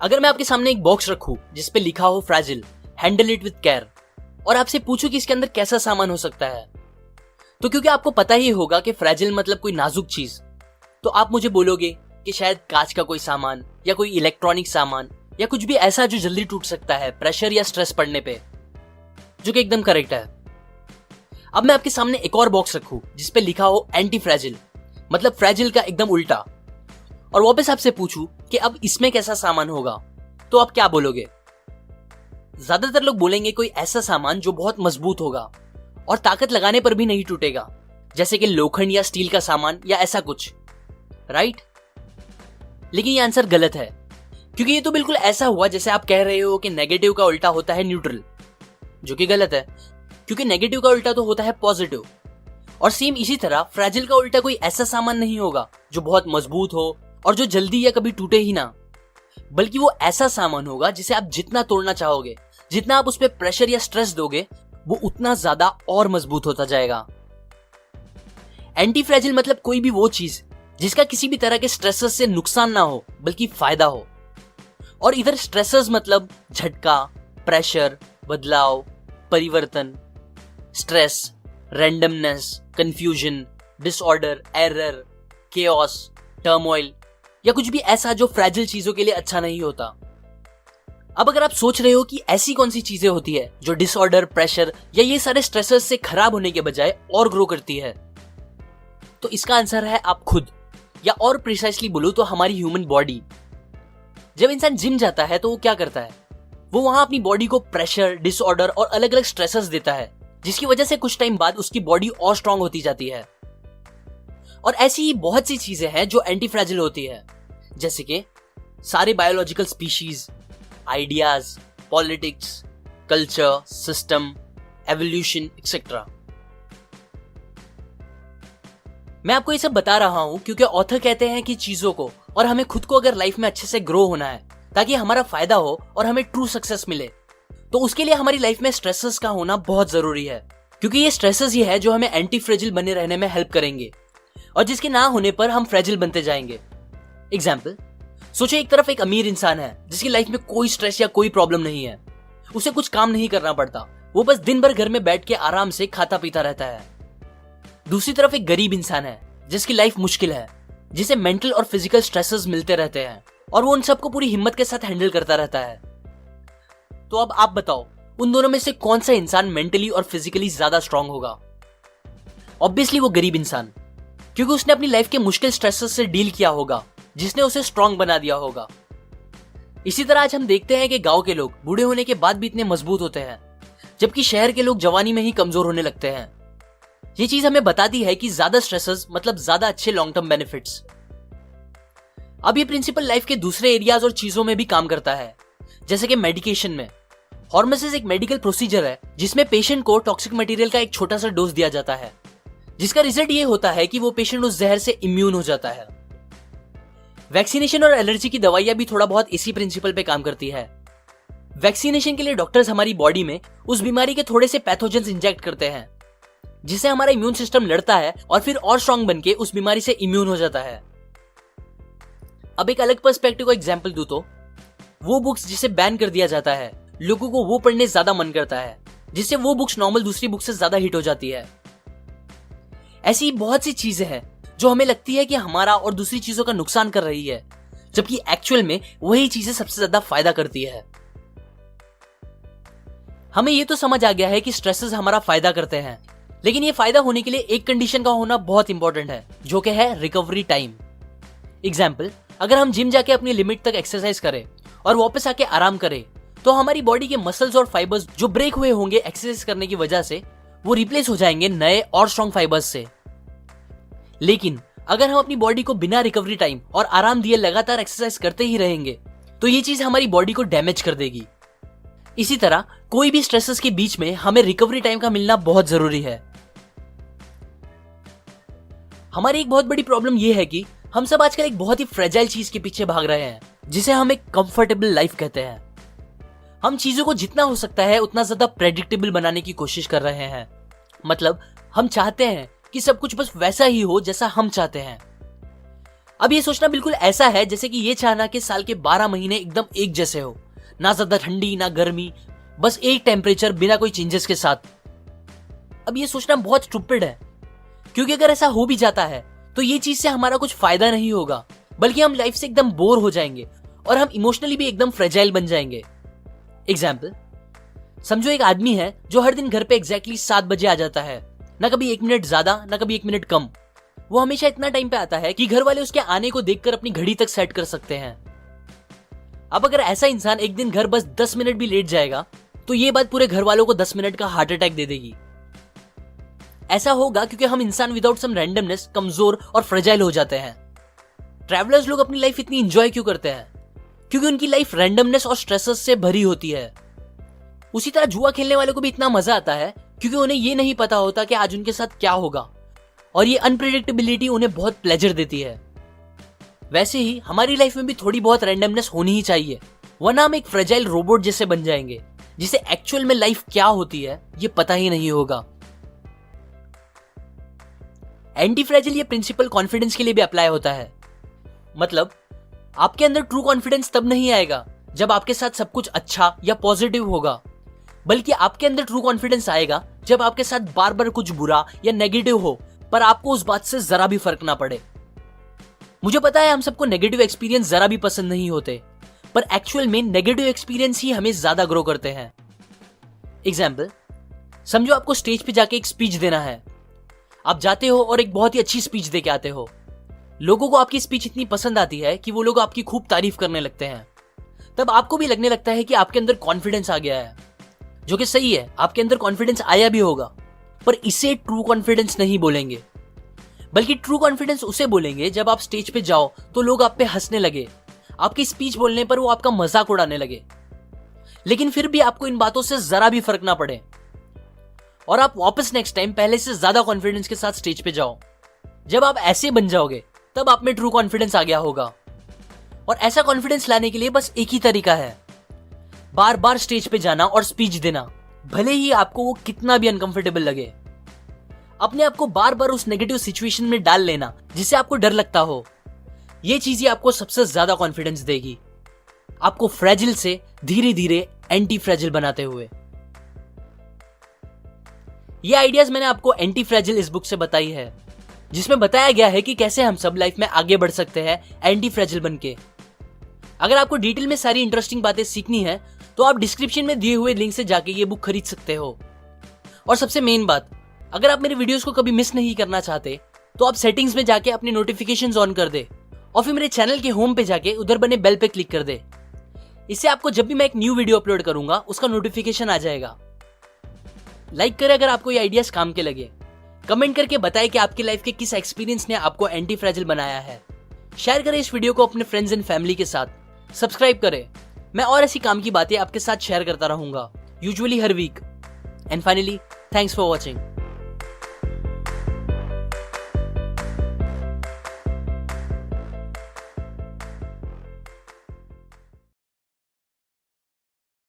अगर मैं आपके सामने एक बॉक्स रखूं जिस पे लिखा हो फ्रैजिल, हैंडल इट विद केयर, और आपसे पूछूं कि इसके अंदर कैसा सामान हो सकता है, तो क्योंकि आपको पता ही होगा कि फ्रैजिल मतलब कोई नाजुक चीज, तो आप मुझे बोलोगे कि शायद कांच का कोई सामान या कोई इलेक्ट्रॉनिक सामान या कुछ भी ऐसा जो जल्दी टूट सकता है प्रेशर या स्ट्रेस पड़ने पे, जो कि एकदम करेक्ट है। अब मैं आपके सामने एक और बॉक्स रखूं जिस पे लिखा हो एंटी फ्रैजिल, मतलब फ्रैजिल का एकदम उल्टा, और वापस आपसे पूछूं कि अब इसमें कैसा सामान होगा, तो आप क्या बोलोगे? ज्यादातर लोग बोलेंगे कोई ऐसा सामान जो बहुत मजबूत होगा और ताकत लगाने पर भी नहीं टूटेगा, जैसे कि लोखंड या स्टील का सामान या ऐसा कुछ, राइट? लेकिन ये आंसर गलत है, क्योंकि ये तो बिल्कुल ऐसा हुआ जैसे आप कह रहे हो कि नेगेटिव का उल्टा होता है न्यूट्रल, जो कि गलत है, क्योंकि नेगेटिव का उल्टा तो होता है पॉजिटिव। और सेम इसी तरह फ्रैजिल का उल्टा कोई ऐसा सामान नहीं होगा जो बहुत मजबूत हो और जो जल्दी या कभी टूटे ही ना, बल्कि वो ऐसा सामान होगा जिसे आप जितना तोड़ना चाहोगे, जितना आप उस पर प्रेशर या स्ट्रेस दोगे, वो उतना ज्यादा और मजबूत होता जाएगा। एंटी फ्रैजिल मतलब कोई भी वो चीज जिसका किसी भी तरह के स्ट्रेसेस से नुकसान ना हो बल्कि फायदा हो। और इधर स्ट्रेसेस मतलब झटका, प्रेशर, बदलाव, परिवर्तन, stress, randomness, confusion, disorder, error, chaos, turmoil या कुछ भी ऐसा जो फ्रैजिल चीजों के लिए अच्छा नहीं होता। अब अगर आप सोच रहे हो कि ऐसी कौन सी चीजें होती है जो डिसऑर्डर, प्रेशर या ये सारे स्ट्रेसेस से खराब होने के बजाय और ग्रो करती है, तो इसका आंसर है आप खुद, या और प्रिसाइसली बोलूं तो हमारी ह्यूमन बॉडी। जब इंसान जिम जाता है तो वो क्या करता है? वो वहां अपनी बॉडी को प्रेशर, डिसऑर्डर और अलग अलग स्ट्रेसेस देता है, जिसकी वजह से कुछ टाइम बाद उसकी बॉडी और स्ट्रांग होती जाती है। और ऐसी ही बहुत सी चीजें हैं जो एंटी फ्रैजिल होती है, जैसे कि सारे biological species, ideas, politics, culture, system, evolution etcetera. मैं आपको ये सब बता रहा हूं क्योंकि ऑथर कहते हैं कि चीजों को और हमें खुद को अगर लाइफ में अच्छे से ग्रो होना है ताकि हमारा फायदा हो और हमें ट्रू सक्सेस मिले, तो उसके लिए हमारी लाइफ में स्ट्रेसेस का होना बहुत जरूरी है, क्योंकि ये स्ट्रेसेस ही है जो हमें एंटी फ्रैजिल बने रहने में हेल्प करेंगे और जिसके ना होने पर हम फ्रैजिल बनते जाएंगे। एग्जाम्पल, सोचो एक तरफ एक अमीर इंसान है जिसकी लाइफ में कोई स्ट्रेस या कोई प्रॉब्लम नहीं है, उसे कुछ काम नहीं करना पड़ता, वो बस दिन भर घर में बैठ के आराम से खाता पीता रहता है। दूसरी तरफ एक गरीब इंसान है जिसकी लाइफ मुश्किल है, जिसे मेंटल और फिजिकल स्ट्रेसेस मिलते रहते हैं और वो उन सबको पूरी हिम्मत के साथ हैंडल करता रहता है। तो अब आप बताओ, उन दोनों में से कौन सा इंसान मेंटली और फिजिकली ज्यादा स्ट्रांग होगा? ऑब्वियसली वो गरीब इंसान, क्योंकि उसने अपनी लाइफ के मुश्किल स्ट्रेसेस से डील किया होगा, जिसने उसे स्ट्रांग बना दिया होगा। इसी तरह आज हम देखते हैं कि गांव के लोग बूढ़े होने के बाद भी इतने मजबूत होते हैं, जबकि शहर के लोग जवानी में ही कमजोर होने लगते हैं। ये चीज हमें बताती है कि ज्यादा स्ट्रेसेस मतलब ज्यादा अच्छे लॉन्ग टर्म बेनिफिट्स। अब ये प्रिंसिपल लाइफ के दूसरे एरियाज और चीजों में भी काम करता है, जैसे कि मेडिकेशन में। हॉर्मेसिस एक मेडिकल प्रोसीजर है जिसमें पेशेंट को टॉक्सिक मटेरियल का एक छोटा सा डोज दिया जाता है, जिसका रिजल्ट ये होता है कि वो पेशेंट उस जहर से इम्यून हो जाता है। वैक्सीनेशन और एलर्जी की दवाइयां भी थोड़ा बहुत इसी प्रिंसिपल पे काम करती है। वैक्सीनेशन के लिए डॉक्टर्स हमारी बॉडी में उस बीमारी के थोड़े से पैथोजेंस इंजेक्ट करते हैं, जिससे हमारा इम्यून सिस्टम लड़ता है और फिर और स्ट्रांग बनके उस बीमारी से इम्यून हो जाता है। अब एक अलग पर्सपेक्टिव का एग्जांपल दूं तो वो बुक्स जिसे बैन कर दिया जाता है, लोगों को वो पढ़ने ज्यादा मन करता है, जिससे वो बुक्स नॉर्मल दूसरी बुक से ज्यादा हिट हो जाती है। ऐसी बहुत सी चीजें हैं जो हमें लगती है कि हमारा और दूसरी चीजों का नुकसान कर रही है, जबकि एक्चुअल में वही चीजें सबसे ज्यादा फायदा करती है। हमें ये तो समझ आ गया है कि स्ट्रेसेस हमारा फायदा करते हैं, लेकिन ये फायदा होने के लिए एक कंडीशन का होना बहुत इंपॉर्टेंट है, जो कि है रिकवरी टाइम। एग्जाम्पल, अगर हम जिम जाके अपनी लिमिट तक एक्सरसाइज करें और वापस आके आराम करें, तो हमारी बॉडी के मसल्स और फाइबर्स जो ब्रेक हुए होंगे एक्सरसाइज करने की वजह से, वो रिप्लेस हो जाएंगे नए और स्ट्रॉन्ग फाइबर्स से। लेकिन अगर हम अपनी बॉडी को बिना रिकवरी टाइम और आराम दिए लगातार एक्सरसाइज करते ही रहेंगे, तो ये चीज हमारी बॉडी को डैमेज कर देगी। इसी तरह कोई भी स्ट्रेसेस के बीच में हमें रिकवरी टाइम का मिलना बहुत जरूरी है। हमारी एक बहुत बड़ी प्रॉब्लम यह है कि हम सब आजकल एक बहुत ही फ्रेजाइल चीज के पीछे भाग रहे हैं, जिसे हम एक कंफर्टेबल लाइफ कहते हैं। हम चीजों को जितना हो सकता है उतना ज्यादा प्रेडिक्टेबल बनाने की कोशिश कर रहे हैं। मतलब हम चाहते हैं कि सब कुछ बस वैसा ही हो जैसा हम चाहते हैं। अब ये सोचना बिल्कुल ऐसा है जैसे कि ये चाहना कि साल के 12 महीने एकदम एक जैसे हो, ना ज्यादा ठंडी ना गर्मी, बस एक टेम्परेचर बिना कोई चेंजेस के साथ। अब ये सोचना बहुत स्टूपिड है, क्योंकि अगर ऐसा हो भी जाता है तो ये चीज से हमारा कुछ फायदा नहीं होगा, बल्कि हम लाइफ से एकदम बोर हो जाएंगे और हम इमोशनली भी एकदम फ्रेजाइल बन जाएंगे। एग्जाम्पल, समझो एक आदमी है जो हर दिन घर पे एग्जैक्टली 7 बजे आ जाता है, ना कभी 1 मिनट ज्यादा ना कभी 1 मिनट कम। वो हमेशा इतना टाइम पे आता है कि घर वाले उसके आने को देखकर अपनी घड़ी तक सेट कर सकते हैं। अब अगर ऐसा इंसान एक दिन घर बस 10 मिनट भी लेट जाएगा तो ये बात पूरे घर वालों को 10 मिनट का हार्ट अटैक दे देगी। ऐसा होगा क्योंकि हम इंसान विदाउट सम रैंडमनेस कमजोर और फ्रेजाइल हो जाते हैं। ट्रैवलर्स लोग अपनी लाइफ इतनी एंजॉय क्यों करते हैं? क्योंकि उनकी लाइफ रैंडमनेस और स्ट्रेसेस से भरी होती है। उसी तरह जुआ खेलने वालों को भी इतना मजा आता है क्योंकि उन्हें ये नहीं पता होता कि आज उनके साथ क्या होगा, और ये अनप्रेडिक्टेबिलिटी उन्हें बहुत प्लेजर देती है। वैसे ही हमारी लाइफ में भी थोड़ी बहुत रैंडमनेस होनी ही चाहिए, वरना हम एक फ्रेजाइल रोबोट जैसे बन जाएंगे जिसे एक्चुअल में लाइफ क्या होती है ये पता ही नहीं होगा। एंटी फ्रेजिल ये प्रिंसिपल कॉन्फिडेंस के लिए भी अप्लाई होता है। मतलब आपके अंदर ट्रू कॉन्फिडेंस तब नहीं आएगा जब आपके साथ सब कुछ अच्छा या पॉजिटिव होगा, बल्कि आपके अंदर ट्रू कॉन्फिडेंस आएगा जब आपके साथ बार बार कुछ बुरा या नेगेटिव हो पर आपको उस बात से जरा भी फर्क ना पड़े। मुझे पता है हम सबको नेगेटिव एक्सपीरियंस जरा भी पसंद नहीं होते, पर एक्चुअल में नेगेटिव एक्सपीरियंस ही हमें ज्यादा ग्रो करते हैं। एग्जाम्पल, समझो आपको स्टेज पे जाके एक स्पीच देना है। आप जाते हो और एक बहुत ही अच्छी स्पीच दे के आते हो। लोगों को आपकी स्पीच इतनी पसंद आती है कि वो लोग आपकी खूब तारीफ करने लगते हैं। तब आपको भी लगने लगता है कि आपके अंदर कॉन्फिडेंस आ गया है, जो कि सही है, आपके अंदर कॉन्फिडेंस आया भी होगा, पर इसे ट्रू कॉन्फिडेंस नहीं बोलेंगे। बल्कि ट्रू कॉन्फिडेंस उसे बोलेंगे जब आप स्टेज पे जाओ तो लोग आप पे हंसने लगे, आपकी स्पीच बोलने पर वो आपका मजाक उड़ाने लगे, लेकिन फिर भी आपको इन बातों से जरा भी फर्क ना पड़े और आप वापस नेक्स्ट टाइम पहले से ज्यादा कॉन्फिडेंस के साथ स्टेज पे जाओ। जब आप ऐसे बन जाओगे तब आप में ट्रू कॉन्फिडेंस आ गया होगा। और ऐसा कॉन्फिडेंस लाने के लिए बस एक ही तरीका है, बार बार स्टेज पे जाना और स्पीच देना, भले ही आपको वो कितना भी अनकंफर्टेबल लगे। अपने आप को बार बार उस नेगेटिव सिचुएशन में डाल लेना जिससे आपको डर लगता हो, ये चीजें आपको सबसे ज्यादा कॉन्फिडेंस देगी, आपको फ्रेजिल से धीरे धीरे एंटी फ्रेजिल बनाते हुए। ये आइडियाज मैंने आपको एंटी फ्रेजिल इस बुक से बताई है, जिसमें बताया गया है कि कैसे हम सब लाइफ में आगे बढ़ सकते हैं एंटी फ्रेजिल बनके। अगर आपको डिटेल में सारी इंटरेस्टिंग बातें सीखनी है तो आप डिस्क्रिप्शन में दिए हुए लिंक से जाके ये बुक खरीद सकते हो। और सबसे मेन बात, अगर आप मेरे वीडियोस को कभी मिस नहीं करना चाहते तो आप सेटिंग्स में जाके अपने नोटिफिकेशंस ऑन कर दे और फिर मेरे चैनल के होम पे जाके उधर बने बेल पे क्लिक कर दे। इससे आपको जब भी मैं एक न्यू वीडियो अपलोड करूंगा उसका नोटिफिकेशन आ जाएगा। लाइक करें अगर आपको ये आइडियाज काम के लगे। कमेंट करके बताएं कि आपकी लाइफ के किस एक्सपीरियंस ने आपको एंटी फ्रेजिल बनाया है। शेयर करें इस वीडियो को अपने फ्रेंड्स एंड फैमिली के साथ। सब्सक्राइब करें, मैं और ऐसी काम की बातें आपके साथ शेयर करता रहूंगा, यूजुअली हर week. And finally, thanks for watching.